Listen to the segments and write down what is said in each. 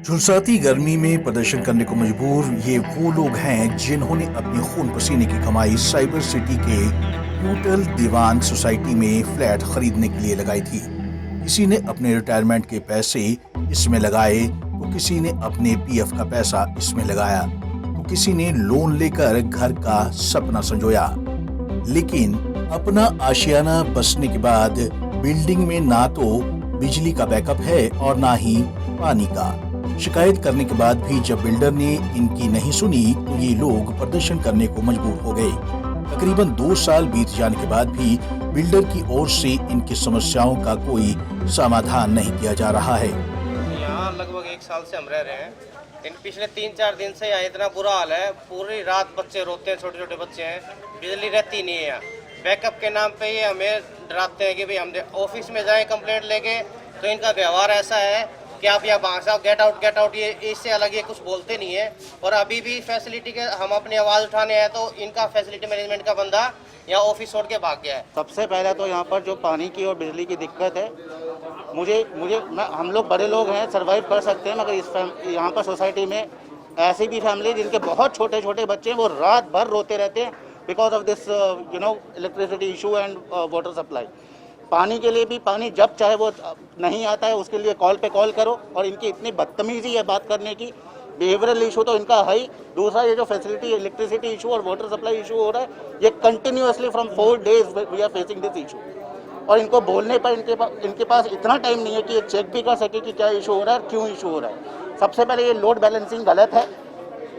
झुलसाती गर्मी में प्रदर्शन करने को मजबूर ये वो लोग हैं जिन्होंने अपनी खून पसीने की कमाई साइबर सिटी के न्यूट्रल दीवान सोसाइटी में फ्लैट खरीदने के लिए लगाई थी। किसी ने अपने रिटायरमेंट के पैसे इसमें लगाए तो किसी ने अपने पीएफ का पैसा इसमें लगाया तो किसी ने लोन लेकर घर का सपना संजोया। लेकिन अपना आशियाना बसने के बाद बिल्डिंग में ना तो बिजली का बैकअप है और ना ही पानी का। शिकायत करने के बाद भी जब बिल्डर ने इनकी नहीं सुनी तो ये लोग प्रदर्शन करने को मजबूर हो गए। तकरीबन 2 साल बीत जाने के बाद भी बिल्डर की ओर से इनकी समस्याओं का कोई समाधान नहीं किया जा रहा है। यहाँ लगभग 1 साल से हम रह रहे हैं। इन पिछले 3-4 दिन से यहाँ इतना बुरा हाल है, पूरी रात बच्चे रोते हैं, छोटे छोटे बच्चे हैं, बिजली रहती नहीं है यहाँ। बैकअप के नाम पे ये हमें डराते हैं कि भाई हम ऑफिस में जाएं कंप्लेंट लेके, तो इनका व्यवहार ऐसा है कि आप यहाँ भाग साहब गेट आउट, ये इससे अलग ये कुछ बोलते नहीं है। और अभी भी फैसिलिटी के हम अपनी आवाज़ उठाने हैं तो इनका फैसिलिटी मैनेजमेंट का बंदा यहाँ ऑफिस छोड़ के भाग गया है। सबसे पहले तो यहाँ पर जो पानी की और बिजली की दिक्कत है, हम लोग बड़े लोग हैं, सर्वाइव कर सकते हैं, मगर यहाँ पर सोसाइटी में ऐसी भी फैमिली जिनके बहुत छोटे छोटे बच्चे हैं, वो रात भर रोते रहते हैं because of this electricity issue and water supply. पानी के लिए भी पानी जब चाहे वो नहीं आता है, उसके लिए कॉल पे कॉल करो। और इनकी इतनी बदतमीजी है बात करने की, बिहेवियरल इशू तो इनका है ही। दूसरा ये जो फैसिलिटी इलेक्ट्रिसिटी इशू और वाटर सप्लाई इशू हो रहा है, ये continuously from 4 days we are facing this issue. और इनको बोलने पर इनके पास इतना टाइम नहीं है कि ये चेक भी कर सके कि क्या इशू हो रहा है, क्यों इशू हो रहा है। सबसे पहले ये लोड बैलेंसिंग गलत है।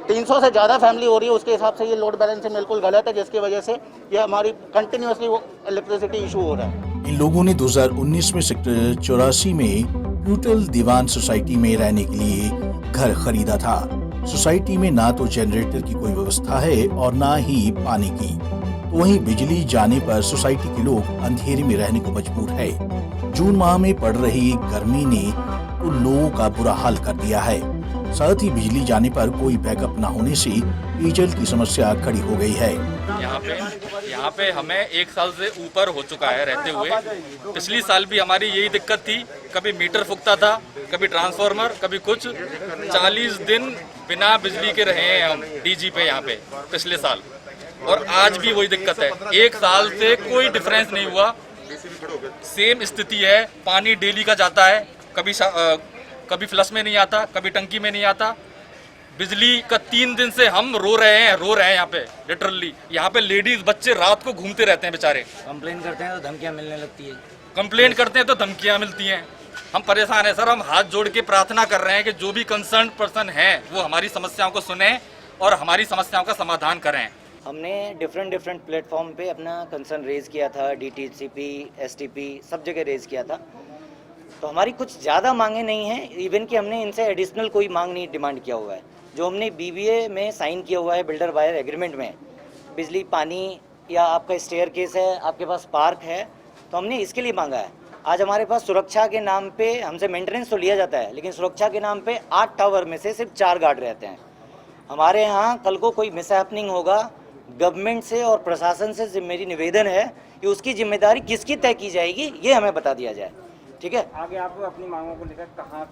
300 से ज़्यादा फैमिली हो रही है, उसके हिसाब से ये लोड बैलेंसिंग बिल्कुल गलत है, जिसकी वजह से ये हमारी कंटिन्यूअसली वो इलेक्ट्रिसिटी इशू हो रहा है। इन लोगों ने 2019 में सेक्टर 84 में न्यूट्रल दीवान सोसाइटी में रहने के लिए घर खरीदा था। सोसाइटी में ना तो जनरेटर की कोई व्यवस्था है और ना ही पानी की, तो वहीं बिजली जाने पर सोसाइटी के लोग अंधेरे में रहने को मजबूर है। जून माह में पड़ रही गर्मी ने तो लोगों का बुरा हाल कर दिया है। साथ ही बिजली जाने पर कोई बैकअप न होने से पेयजल की समस्या खड़ी हो गई है। यहाँ पे हमें 1 साल से ऊपर हो चुका है रहते हुए। पिछली साल भी हमारी यही दिक्कत थी, कभी मीटर फूकता था, कभी ट्रांसफार्मर, कभी कुछ। 40 दिन बिना बिजली के रहे हैं हम डीजी पे यहाँ पे पिछले साल, और आज भी वही दिक्कत है। 1 साल से कोई डिफरेंस नहीं हुआ, सेम स्थिति है। पानी डेली का जाता है, कभी फ्लश में नहीं आता, कभी टंकी में नहीं आता। बिजली का 3 दिन से हम रो रहे हैं यहाँ पे लिटरली। यहाँ पे लेडीज बच्चे रात को घूमते रहते हैं बेचारे। कंप्लेन करते हैं तो धमकियाँ मिलने लगती है। कंप्लेन करते हैं तो धमकियाँ मिलती हैं। हम परेशान हैं सर। हम हाथ जोड़ के प्रार्थना कर रहे हैं कि जो भी कंसर्न पर्सन है वो हमारी समस्याओं को सुने और हमारी समस्याओं का समाधान करें। हमने डिफरेंट प्लेटफॉर्म पे अपना कंसर्न रेज किया था, DTCP, STP सब जगह रेज किया था। तो हमारी कुछ ज़्यादा मांगे नहीं हैं, इवन कि हमने इनसे एडिशनल कोई मांग नहीं डिमांड किया हुआ है। जो हमने BBA में साइन किया हुआ है बिल्डर बायर एग्रीमेंट में, बिजली, पानी या आपका स्टेयर केस है, आपके पास पार्क है, तो हमने इसके लिए मांगा है। आज हमारे पास सुरक्षा के नाम पे हमसे मेंटेनेंस तो लिया जाता है, लेकिन सुरक्षा के नाम पे 8 टावर में से सिर्फ 4 गार्ड रहते हैं। हमारे यहाँ कल को कोई मिसहैपनिंग होगा, गवर्नमेंट से और प्रशासन से मेरी निवेदन है कि उसकी जिम्मेदारी किसकी तय की जाएगी, ये हमें बता दिया जाए। ठीक है, आगे आप अपनी मांगों को लेकर कहाँ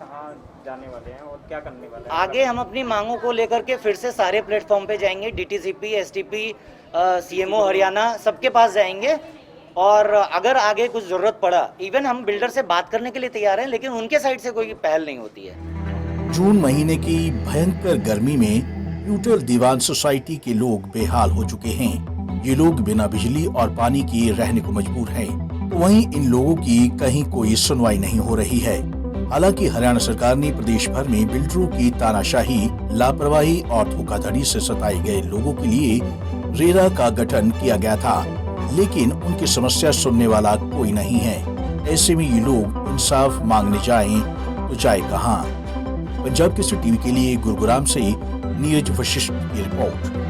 जाने वाले हैं और क्या करने वाले हैं? आगे हम अपनी मांगों को लेकर के फिर से सारे प्लेटफॉर्म पे जाएंगे। DTCP, STP, CMO हरियाणा सबके पास जाएंगे। और अगर आगे कुछ जरूरत पड़ा, इवन हम बिल्डर से बात करने के लिए तैयार हैं, लेकिन उनके साइड से कोई पहल नहीं होती है। जून महीने की भयंकर गर्मी में न्यूट्रल दीवान सोसाइटी के लोग बेहाल हो चुके हैं। ये लोग बिना बिजली और पानी के रहने को मजबूर हैं। तो वहीं इन लोगों की कहीं कोई सुनवाई नहीं हो रही है। हालांकि हरियाणा सरकार ने प्रदेश भर में बिल्डरों की तानाशाही, लापरवाही और धोखाधड़ी से सताए गए लोगों के लिए रेरा का गठन किया गया था, लेकिन उनकी समस्या सुनने वाला कोई नहीं है। ऐसे में ये लोग इंसाफ मांगने जाएं तो जाए कहां? पंजाब केसरी टीवी के लिए गुरुग्राम से नीरज वशिष्ठ की रिपोर्ट।